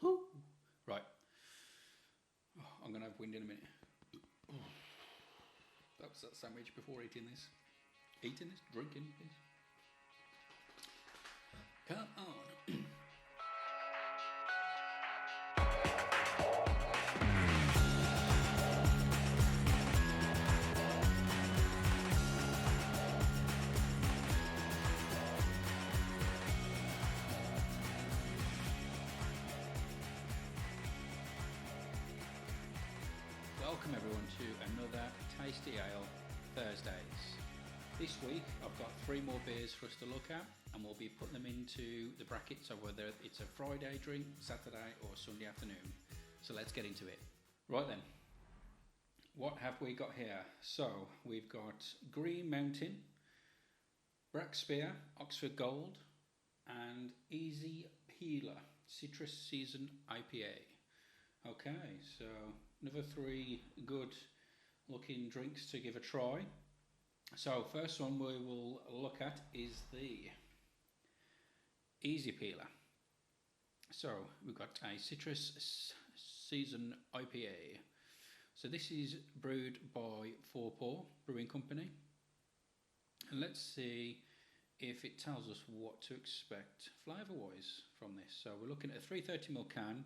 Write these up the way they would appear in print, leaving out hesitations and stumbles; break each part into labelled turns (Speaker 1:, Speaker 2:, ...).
Speaker 1: Whew. Right. Oh, I'm going to have wind in a minute. That was that sandwich before eating this. Eating this? Drinking this? Come on. Welcome everyone to another Tasty Ale Thursdays. This week I've got 3 more beers for us to look at, and we'll be putting them into the brackets of whether it's a Friday drink, Saturday or Sunday afternoon. So let's get into it. Right then, what have we got here? So we've got Green Mountain, Brakspear, Oxford Gold and Easy Healer Citrus Season IPA. Okay, so another 3 good looking drinks to give a try. So first one we will look at is the Easy Peeler. So we've got a Citrus Season IPA. So this is brewed by Four Paw Brewing Company. And let's see if it tells us what to expect flavour wise from this. So we're looking at a 330ml can.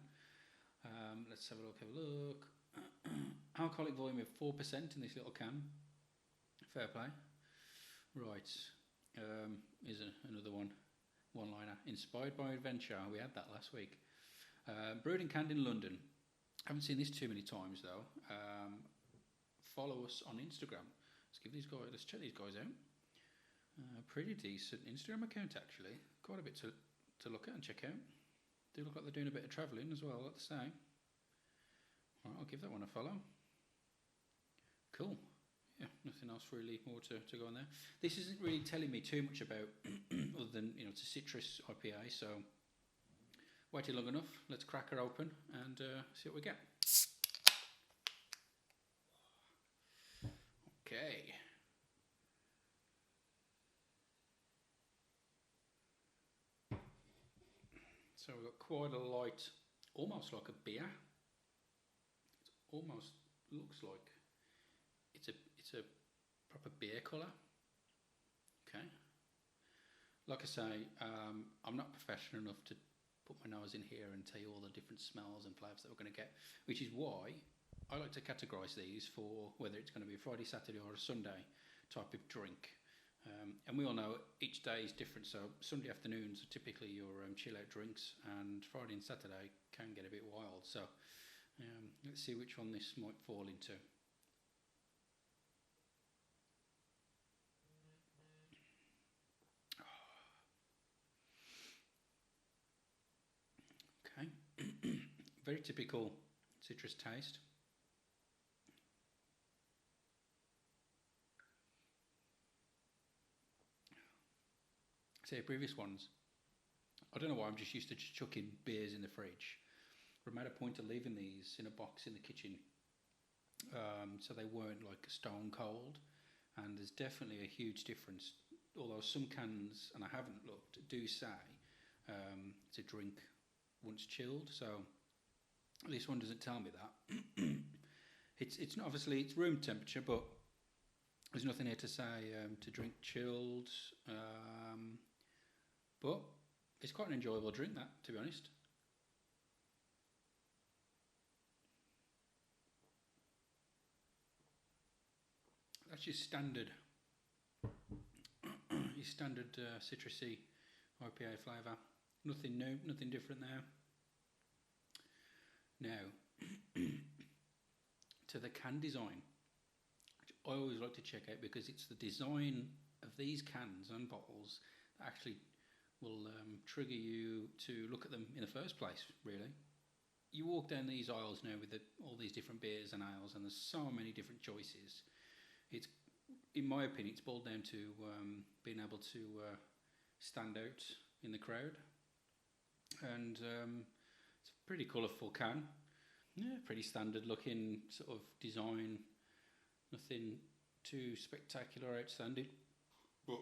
Speaker 1: Let's have a look. Alcoholic volume of 4% in this little can. Fair play. Right. Here's another one-liner. Inspired by adventure. We had that last week. Brewed and canned in London. Haven't seen this too many times though. Follow us on Instagram. Let's check these guys out. Pretty decent Instagram account actually. Quite a bit to look at and check out. Do look like they're doing a bit of travelling as well, let's say. Right, I'll give that one a follow. Cool. Yeah, nothing else really more to go on there. This isn't really telling me too much about other than, it's a citrus IPA, so waited long enough. Let's crack her open and see what we get. Okay. So we've got quite a light, almost like a beer. It almost looks like it's a proper beer colour. Okay. Like I say, I'm not professional enough to put my nose in here and tell you all the different smells and flavours that we're going to get, which is why I like to categorise these for whether it's going to be a Friday, Saturday or a Sunday type of drink. And we all know each day is different, so Sunday afternoons are typically your chill out drinks, and Friday and Saturday can get a bit wild. So let's see which one this might fall into. Okay, very typical citrus taste. Say previous ones, I don't know why I'm just used to chucking beers in the fridge. But I made a point of leaving these in a box in the kitchen, so they weren't like stone cold. And there's definitely a huge difference. Although some cans, and I haven't looked, do say to drink once chilled. So this one doesn't tell me that. It's not, obviously it's room temperature, but there's nothing here to say to drink chilled. But it's quite an enjoyable drink, that, to be honest. That's your standard citrusy IPA flavour. Nothing new, nothing different there. Now, to the can design, which I always like to check out because it's the design of these cans and bottles that actually will trigger you to look at them in the first place, really. You walk down these aisles now with all these different beers and ales, and there's so many different choices. It's, in my opinion, it's boiled down to being able to stand out in the crowd. And it's a pretty colourful can. Yeah, pretty standard looking sort of design. Nothing too spectacular or outstanding. But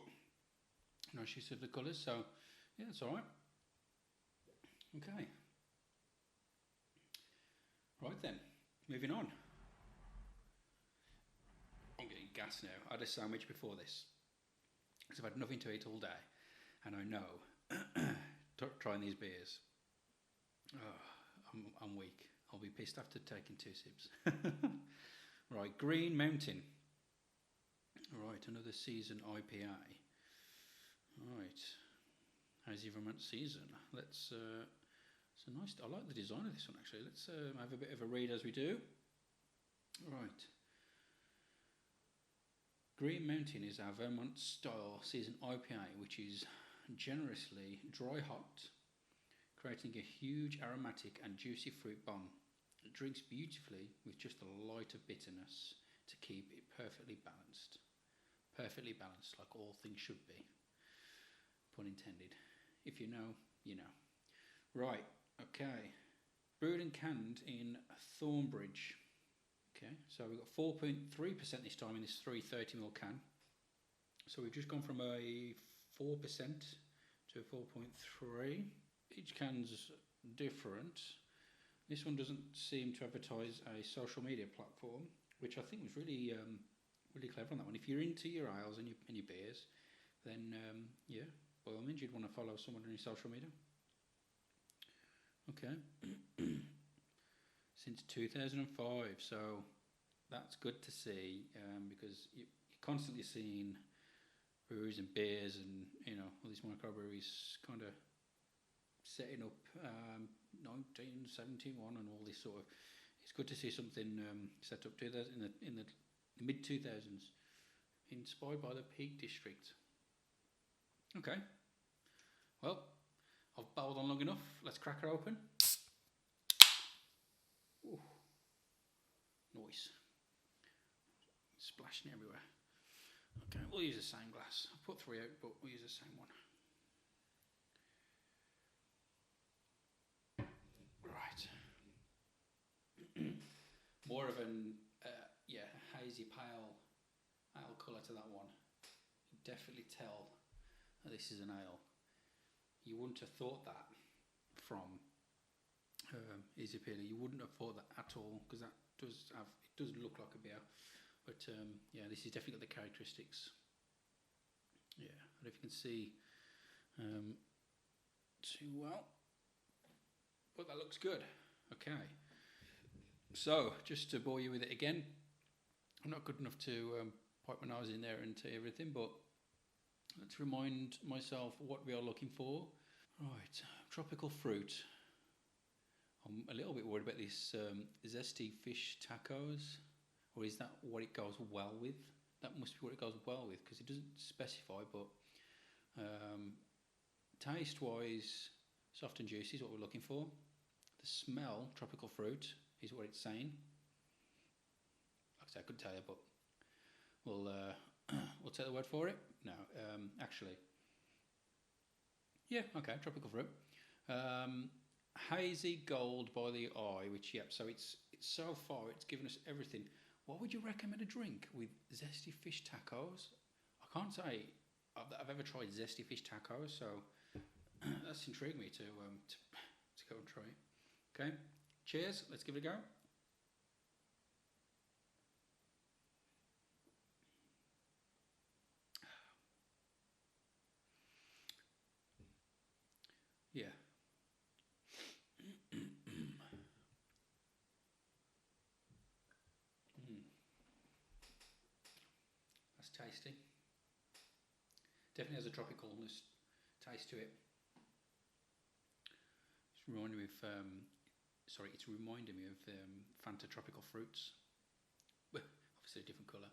Speaker 1: nice use of the colours, so yeah, that's alright. Okay. moving on. I'm getting gas now. I had a sandwich before this because I've had nothing to eat all day, and I know trying these beers. I'm weak. I'll be pissed after taking 2 sips. Right, Green Mountain. Right, another season IPA. Right, how's everyone season? Let's. It's a nice. I like the design of this one actually. Let's have a bit of a read as we do. Right. Green Mountain is our Vermont style season IPA, which is generously dry hot, creating a huge aromatic and juicy fruit bomb. It drinks beautifully with just a light of bitterness to keep it perfectly balanced. Perfectly balanced, like all things should be. Pun intended. If you know, you know. Right, okay. Brewed and canned in Thornbridge. Okay, so we've got 4.3% this time in this 330ml can. So we've just gone from a 4% to a 4.3. Each can's different. This one doesn't seem to advertise a social media platform, which I think was really really clever on that one. If you're into your ales and your beers, then yeah, by all means, you'd want to follow someone on your social media. Okay. Since 2005, so that's good to see, because you're constantly seeing breweries and beers and all these microbreweries kind of setting up 1971 and all this sort of. It's good to see something set up in the mid 2000s, inspired by the Peak District. Okay, well, I've babbled on long enough. Let's crack her open. Ooh. Noise. Splashing everywhere. Okay, we'll use the same glass. I've put 3 out, but we'll use the same one. Right. More of an hazy pale colour to that one. You can definitely tell that this is an ale. You wouldn't have thought that from Easy Peeler. You wouldn't have thought that at all, because it does look like a beer, but yeah, this is definitely got the characteristics. Yeah, I don't know if you can see too well, but that looks good. Okay, so just to bore you with it again, I'm not good enough to pipe my nose in there and tell you everything, but let's remind myself what we are looking for. Right, tropical fruit. I'm a little bit worried about this zesty fish tacos, or is that what it goes well with? That must be what it goes well with, because it doesn't specify, but taste-wise, soft and juicy is what we're looking for. The smell, tropical fruit, is what it's saying. Like I said, I couldn't tell you, but we'll take the word for it. No, actually, yeah, okay, tropical fruit. Hazy gold by the eye, which so it's so far it's given us everything. What would you recommend a drink with zesty fish tacos? I can't say I've ever tried zesty fish tacos, so that's intrigued me to go and try it. Okay, cheers. Let's give it a go. Yeah. That's tasty. Definitely has a tropicalness taste to it. It's reminding me of it's reminding me of Fanta tropical fruits. Obviously a different colour.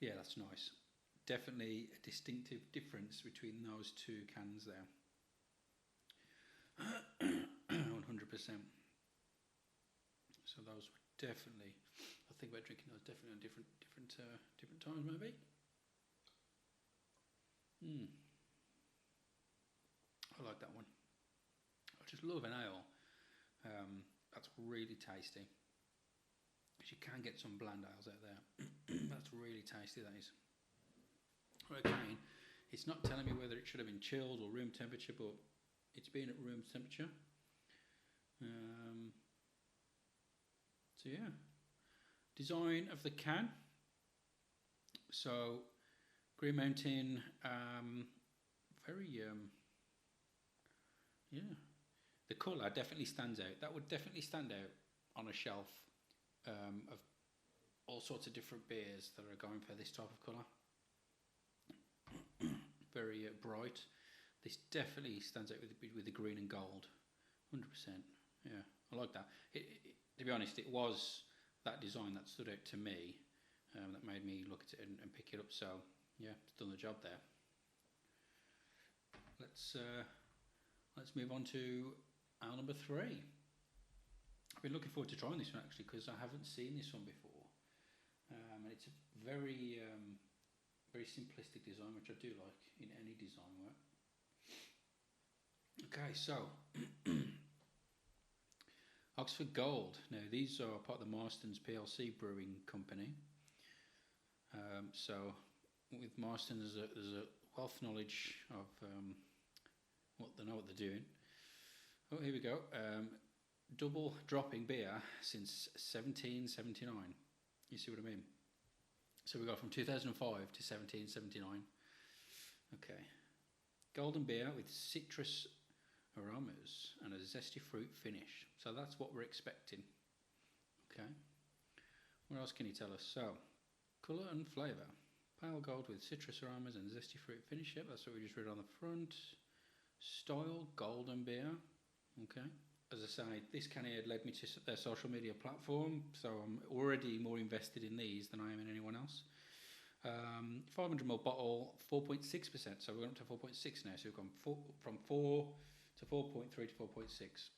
Speaker 1: Yeah, that's nice. Definitely a distinctive difference between those 2 cans there. 100%. So those were definitely. I think about drinking those definitely on different times, maybe. I like that one. I just love an ale. That's really tasty. Because you can get some bland ales out there. That's really tasty, that is. Again, It's not telling me whether it should have been chilled or room temperature, but it's been at room temperature. So yeah, design of the can. So Green Mountain, very yeah. The colour definitely stands out. That would definitely stand out on a shelf of all sorts of different beers that are going for this type of colour. Very bright. This definitely stands out with the green and gold. 100%. Yeah, I like that. To be honest, it was that design that stood out to me, that made me look at it and pick it up. So yeah, it's done the job there. Let's move on to ale number 3. I've been looking forward to trying this one actually because I haven't seen this one before, and it's a very very simplistic design, which I do like in any design work. Okay, so Oxford Gold. Now these are part of the Marston's PLC brewing company. So with Marston, there's a wealth knowledge of what they know what they're doing. Oh, here we go. Double dropping beer since 1779. You see what I mean? So we go from 2005 to 1779. Okay. Golden beer with citrus aromas and a zesty fruit finish. So that's what we're expecting. Okay. What else can you tell us? So, colour and flavour. Pale gold with citrus aromas and zesty fruit finish. Yep, that's what we just read on the front. Style, golden beer. Okay. As I say, this can here led me to their social media platform, so I'm already more invested in these than I am in anyone else. 500ml bottle, 4.6%, so we're up to 4.6 now, so we've gone from 4 to 4.3 to 4.6.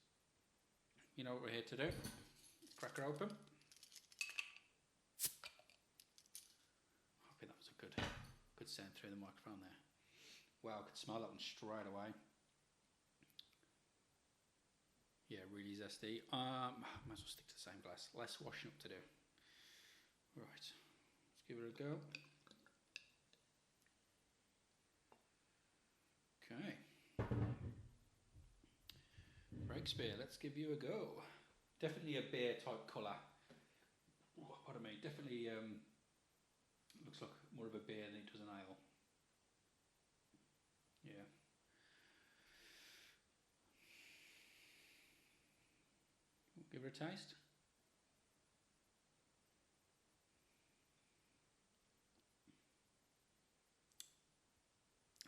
Speaker 1: You know what we're here to do? Crack her open. Okay, that was a good sound through the microphone there. Wow, I could smell that one straight away. Yeah, really zesty. Might as well stick to the same glass. Less washing up to do. Right, let's give it a go. Okay. Brakspear, let's give you a go. Definitely a beer type colour. Pardon me, definitely looks like more of a beer than it does an ale. Yeah. Give it a taste.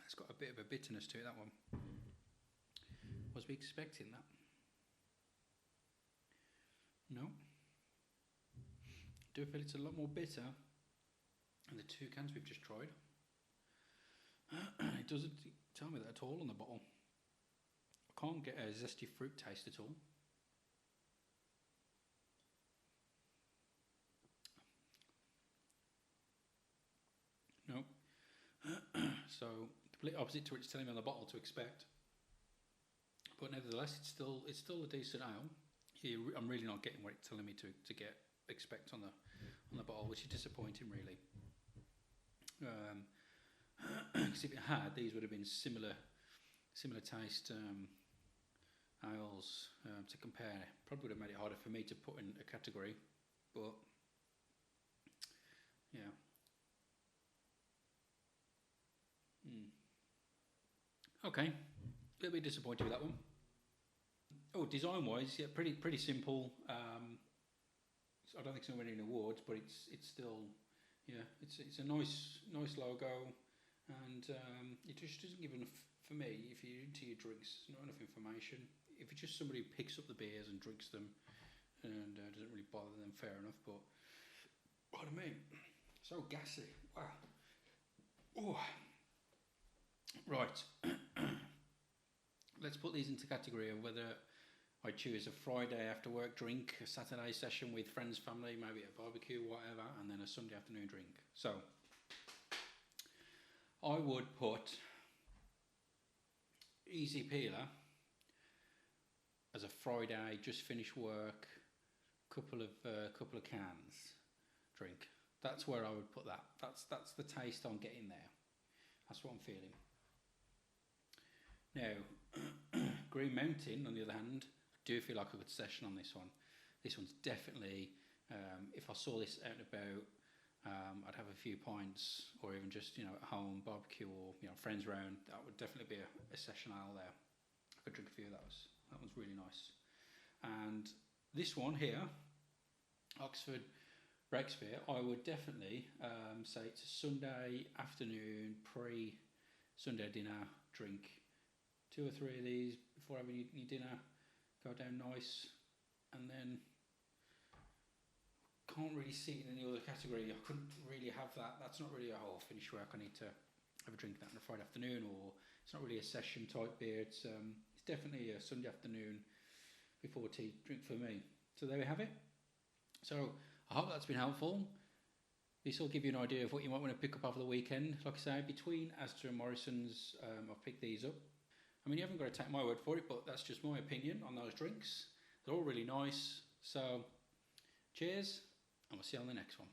Speaker 1: It's got a bit of a bitterness to it, that one. Was we expecting that? No. I do feel it's a lot more bitter than the 2 cans we've just tried. It doesn't tell me that at all on the bottle. I can't get a zesty fruit taste at all. No. So complete opposite to what it's telling me on the bottle to expect. But nevertheless, it's still a decent ale. Here, I'm really not getting what it's telling me to expect on the bottle, which is disappointing, really. Because if it had, these would have been similar taste ales to compare. Probably would have made it harder for me to put in a category, but yeah. Okay, a little bit disappointed with that one. Oh, design-wise, yeah, pretty simple. I don't think it's going to win any awards, but it's still, yeah, it's a nice logo, and it just doesn't give enough for me. If you're into your drinks, not enough information. If it's just somebody who picks up the beers and drinks them, and doesn't really bother them, fair enough. But what I mean, so gassy. Wow. Oh. Right. Let's put these into category of whether I choose a Friday after work drink, a Saturday session with friends, family, maybe a barbecue, whatever, and then a Sunday afternoon drink. So, I would put Easy Peeler as a Friday, just finish work, couple of cans drink. That's where I would put that. That's the taste I'm getting there. That's what I'm feeling. Now, Green Mountain, on the other hand, I do feel like a good session on this one. This one's definitely, if I saw this out and about, I'd have a few pints, or even just at home barbecue, or friends round. That would definitely be a session ale there. I could drink a few of those. That one's really nice. And this one here, Oxford Brakspear, I would definitely say it's a Sunday afternoon pre-Sunday dinner drink. 2 or 3 of these before having your dinner, go down nice, and then can't really see it in any other category. I couldn't really have that. That's not really a whole finish work. I need to have a drink of that on a Friday afternoon, or it's not really a session type beer. It's definitely a Sunday afternoon before tea drink for me. So there we have it. So I hope that's been helpful. This will give you an idea of what you might want to pick up over the weekend. Like I say, between Asda and Morrison's, I've picked these up. I mean, you haven't got to take my word for it, but that's just my opinion on those drinks. They're all really nice. So cheers, and we'll see you on the next one.